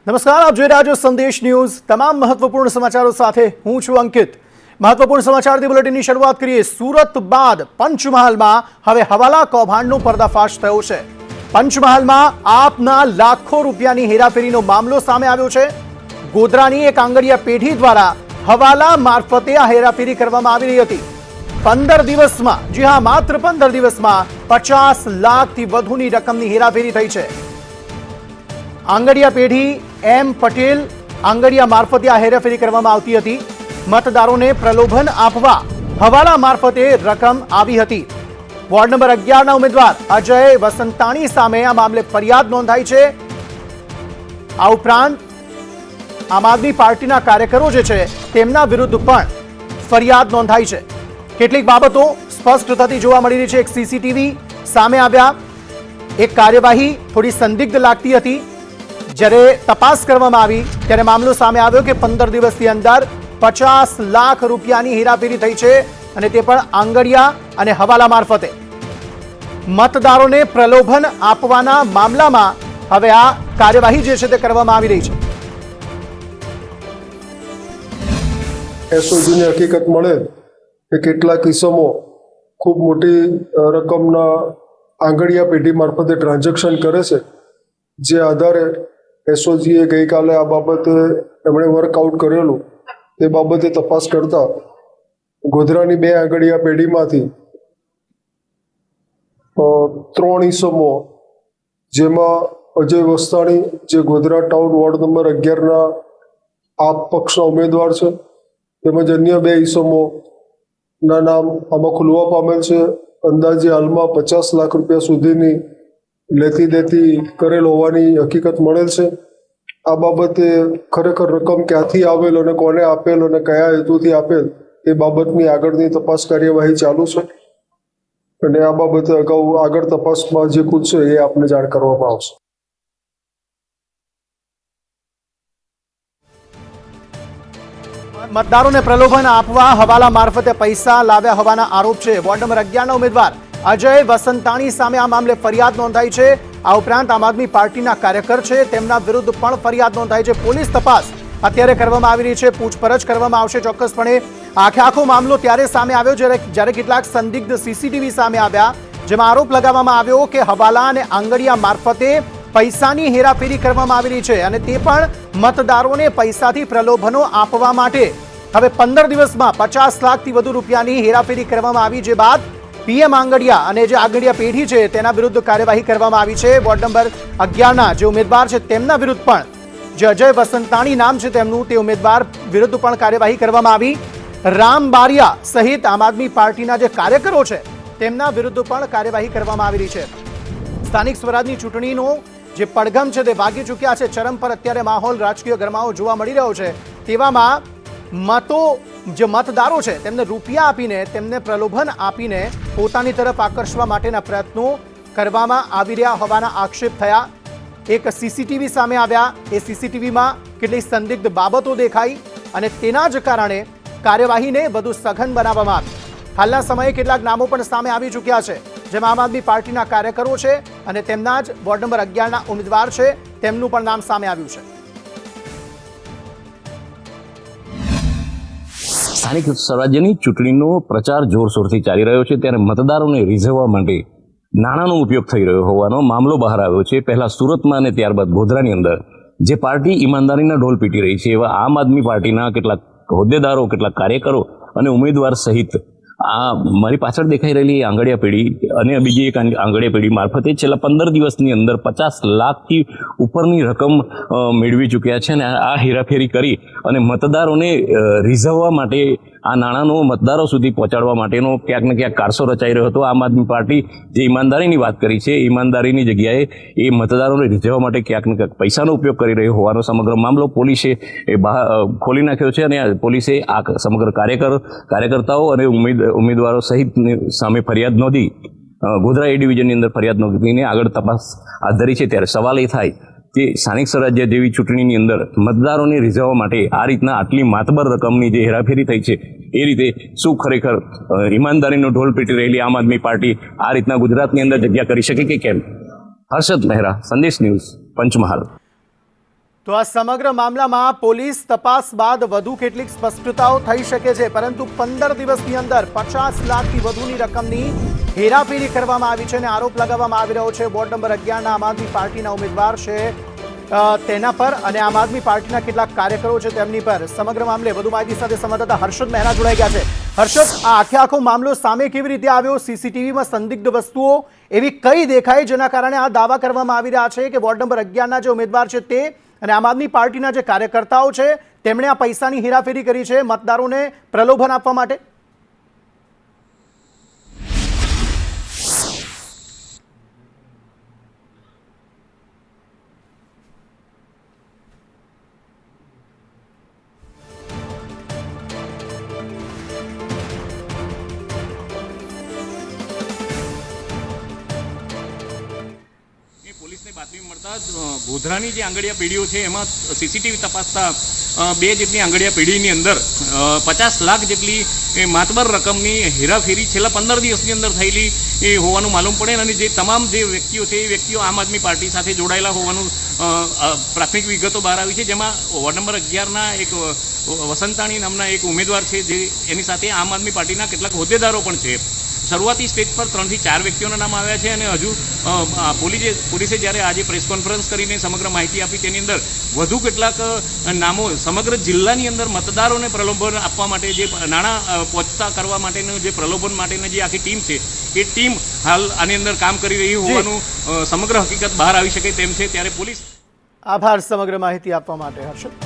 નમસ્કાર, આપ જોઈ રહ્યા છો સંદેશ ન્યૂઝ। તમામ મહત્વપૂર્ણ સમાચારો સાથે હું છું અંકિત। મહત્વપૂર્ણ સમાચારથી બુલેટિનની શરૂઆત કરીએ। સુરત બાદ પંચમહાલમાં હવે હવાલા કૌભાંડનો પર્દાફાશ થયો છે। પંચમહાલમાં આપના લાખો રૂપિયાની હેરાફેરીનો મામલો સામે આવ્યો છે। ગોધરાની એક આંગડિયા પેઢી દ્વારા હવાલા મારફતે આ હેરાફેરી કરવામાં આવી રહી હતી। 15 દિવસમાં, જી હા, માત્ર 15 દિવસમાં 50 લાખથી વધુની રકમની હેરાફેરી થઈ છે। આંગડિયા પેઢી એમ પટેલ આંગડિયા મારફતે આ હેરાફેરી કરવામાં આવતી હતી। મતદારોને પ્રલોભન આપવા હવાલા મારફતે રકમ આવી હતી। વોર્ડ નંબર 11ના ઉમેદવાર અજય વસંતાણી સામે આ મામલે ફરિયાદ નોંધાઈ છે। આ ઉપરાંત આમ આદમી પાર્ટીના કાર્યકરો જે છે તેમના વિરુદ્ધ પણ ફરિયાદ નોંધાઈ છે। કેટલીક બાબતો સ્પષ્ટ થતી જોવા મળી રહી છે। એક સીસીટીવી સામે આવ્યા, એક કાર્યવાહી થોડી સંદિગ્ધ લાગતી હતી। જ્યારે તપાસ કરવામાં આવી ત્યારે મામલો સામે આવ્યો કે 15 દિવસની અંદર 50 લાખ રૂપિયાની હેરાફેરી થઈ છે, અને તે પણ આંગડિયા અને હવાલા મારફતે। મતદારોને પ્રલોભન આપવાના મામલામાં હવે આ કાર્યવાહી જે છે તે કરવામાં આવી રહી છે। એસઓજીની હકીકત મળે કે કેટલાક કિસ્સામાં ખૂબ મોટી રકમના આંગડિયા પેઢી મારફતે ટ્રાન્ઝેક્શન કરે છે, જે આધારે એસઓજીએ ગઈકાલે આ બાબતે એમણે વર્કઆઉટ કરેલું તે બાબતે તપાસ કરતા ગોધરાની 2 આંગડિયા પેઢીમાંથી 3 ઇસમો, જેમાં અજય વસ્તાણી જે ગોધરા ટાઉન વોર્ડ નંબર 11ના આપ પક્ષના ઉમેદવાર છે, તેમજ અન્ય 2 ઇસમોના નામ આમાં ખુલવા પામેલ છે। અંદાજે હાલમાં 50 લાખ રૂપિયા સુધીની લેતી દેતી કરેલ હોવાની હકીકત મળેલ છે। આ બાબતે ખરેખર રકમ ક્યાંથી આવેલ અને કોને આપેલ અને કયા હેતુથી આપેલ એ બાબતની આગળની તપાસ કાર્યવાહી ચાલુ છે, અને આ બાબતે અગાઉ આગળ તપાસમાં જે પૂછશે એ આપને જાણ કરવામાં આવશે। મતદારોને પ્રલોભન આપવા હવાલા મારફતે પૈસા લાવ્યા હોવાના આરોપ છે। વોર્ડ નંબર 11ના ઉમેદવાર અજય વસંતાણી સામે આ મામલે ફરિયાદ નોંધાઈ છે। આ ઉપરાંત આમ આદમી પાર્ટીના કાર્યકર છે તેમના વિરુદ્ધ પણ ફરિયાદ નોંધાઈ છે। પોલીસ તપાસ અત્યારે કરવામાં આવી રહી છે, પૂછપરછ કરવામાં આવશે ચોક્કસપણે। આખો મામલો ત્યારે સામે આવ્યો જ્યારે કેટલાક સંદિગ્ધ સીસીટીવી સામે આવ્યા, જેમાં આરોપ લગાવવામાં આવ્યો કે હવાલા અને આંગડિયા મારફતે પૈસાની હેરાફેરી કરવામાં આવી રહી છે, અને તે પણ મતદારોને પૈસાથી પ્રલોભનો આપવા માટે। હવે 15 દિવસમાં 50 લાખથી વધુ રૂપિયાની હેરાફેરી કરવામાં આવી, જે બાદ પીએમ આંગડિયા અને જે આંગડિયા પેઢી છે તેના વિરુદ્ધ કાર્યવાહી કરવામાં આવી છે। વોર્ડ નંબર 11ના જે ઉમેદવાર છે તેમના વિરુદ્ધ પણ, જે અજય વસંતાણી નામ છે તેમનું, તે ઉમેદવાર વિરુદ્ધ પણ કાર્યવાહી કરવામાં આવી। રામ બારિયા સહિત આમ આદમી પાર્ટીના જે કાર્યકરો છે તેમના વિરુદ્ધ પણ કાર્યવાહી કરવામાં આવી રહી છે। સ્થાનિક સ્વરાજની ચૂંટણીનો જે પડઘમ છે તે વાગી ચૂક્યા છે। ચરમ પર અત્યારે માહોલ, રાજકીય ગરમાવો જોવા મળી રહ્યો છે। તેવામાં જે મતદારો છે તેમને રૂપિયા આપીને, તેમને પ્રલોભન આપીને પોતાની તરફ આકર્ષવા માટેના પ્રયત્નો કરવામાં આવી રહ્યા હોવાના આક્ષેપ થયા। એક સીસીટીવી સામે આવ્યા, એ સીસીટીવીમાં કેટલીક સંદિગ્ધ બાબતો દેખાઈ, અને તેના જ કારણે કાર્યવાહીને વધુ સઘન બનાવવામાં આવી। હાલના સમયે કેટલાક નામો પણ સામે આવી ચૂક્યા છે, જેમાં આમ આદમી પાર્ટીના કાર્યકરો છે અને તેમના જ વોર્ડ નંબર 11ના ઉમેદવાર છે તેમનું પણ નામ સામે આવ્યું છે। સ્થાનિક સ્વરાજ્યની ચૂંટણીનો પ્રચાર જોરશોરથી ચાલી રહ્યો છે, ત્યારે મતદારોને રીઝવવા માટે નાણાંનો ઉપયોગ થઈ રહ્યો હોવાનો મામલો બહાર આવ્યો છે। પહેલા સુરતમાં અને ત્યારબાદ ગોધરાની અંદર જે પાર્ટી ઈમાનદારીના ઢોલ પીટી રહી છે, એવા આમ આદમી પાર્ટીના કેટલાક હોદ્દેદારો, કેટલાક કાર્યકરો અને ઉમેદવાર સહિત આ મારી પાછળ દેખાઈ રહેલી આંગડિયા પેઢી અને બીજી એક આંગડિયા પેઢી મારફતે છેલ્લા 15 દિવસની અંદર 50 લાખથી ઉપરની રકમ મેળવી ચૂક્યા છે, અને આ હેરાફેરી કરી અને મતદારોને રીઝવવા માટે, આ નાણાંનો મતદારો સુધી પહોંચાડવા માટેનો ક્યાંક ને ક્યાંક કારસો રચાઈ રહ્યો હતો। આમ આદમી પાર્ટી જે ઈમાનદારીની વાત કરી છે, ઈમાનદારીની જગ્યાએ એ મતદારોને રીઝવવા માટે ક્યાંક ને ક્યાંક પૈસાનો ઉપયોગ કરી રહ્યો હોવાનો સમગ્ર મામલો પોલીસે ખોલી નાખ્યો છે, અને સમગ્ર સમગ્ર કાર્યકર્તાઓ અને ઉમેદવારો સહિત સામે ફરિયાદ નોંધી ગોધરા એ ડિવિઝનની અંદર ફરિયાદ નોંધીને આગળ તપાસ હાથ ધરી છે। ત્યારે સવાલ એ થાય કે સ્થાનિક સ્વરાજ્ય જેવી ચૂંટણીની અંદર મતદારોને રીઝવવા માટે આ રીતના આટલી માતબર રકમની જે હેરાફેરી થઈ છે, એ રીતે શું ખરેખર ઈમાનદારીનો ઢોલ પીટી રહેલી આમ આદમી પાર્ટી આ રીતના ગુજરાતની અંદર જગ્યા કરી શકે કે કેમ? હર્ષદ મહેરા, સંદેશ ન્યૂઝ, પંચમહાલ। તો આ સમગ્ર મામલામાં પોલીસ તપાસ બાદ વધુ કેટલીક સ્પષ્ટતાઓ થઈ શકે છે, પરંતુ 15 દિવસની અંદર 50 લાખથી વધુની રકમની હેરાફેરી કરવામાં આવી છે અને આરોપ લગાવવામાં આવી રહ્યો છે વોર્ડ નંબર 11ના આમ આદમી પાર્ટીના ઉમેદવાર છે તેના પર અને આમ આદમી પાર્ટીના કેટલાક કાર્યકરો છે તેમની પર. સમગ્ર મામલે વધુ માહિતી સાથે સંવાદદાતા હર્ષદ મહેરા જોડાઈ ગયા છે. હર્ષદ, આ આખો મામલો સામે કેવી રીતે આવ્યો? સીસીટીવીમાં સંદિગ્ધ વસ્તુઓ એવી કઈ દેખાય જેના કારણે આ દાવા કરવામાં આવી રહ્યા છે કે વોર્ડ નંબર 11ના જે ઉમેદવાર છે તે અને આમ આદમી પાર્ટીના જે કાર્યકર્તાઓ છે તેમણે આ પૈસાની હેરાફેરી કરી છે મતદારોને પ્રલોભન આપવા માટે? પોલીસને બાતમી મળતા ગોધરાની જે આંગડિયા પેઢીઓ છે એમાં સીસીટીવી તપાસતા 2 જેટલી આંગડિયા પેઢીની અંદર 50 લાખ જેટલી માતબર રકમની હેરાફેરી છેલ્લા 15 દિવસની અંદર થયેલી હોવાનું માલુમ પડે અને જે તમામ જે વ્યક્તિઓ છે એ વ્યક્તિઓ આમ આદમી પાર્ટી સાથે જોડાયેલા હોવાનું પ્રાથમિક વિગતો બહાર આવી છે, જેમાં વોર્ડ નંબર 11ના એક વસંતાણી નામના એક ઉમેદવાર છે જે એની સાથે આમ આદમી પાર્ટીના કેટલાક હોદ્દેદારો પણ છે. શરૂઆતી સ્ટેજ પર 3 થી 4 વ્યક્તિઓના નામ આવ્યા છે અને હજુ પોલીસે જ્યારે આજે પ્રેસ કોન્ફરન્સ કરીને સમગ્ર માહિતી આપી તેની અંદર વધુ કેટલાક નામો સમગ્ર જિલ્લાની અંદર મતદારોને પ્રલોભન આપવા માટે જે નાણાં પહોંચતા કરવા માટેનું જે પ્રલોભન માટેની જે આખી ટીમ છે એ ટીમ હાલ આની અંદર કામ કરી રહી હોવાનું સમગ્ર હકીકત બહાર આવી શકે તેમ છે. ત્યારે પોલીસ આભાર સમગ્ર માહિતી આપવા માટે હર્ષદ.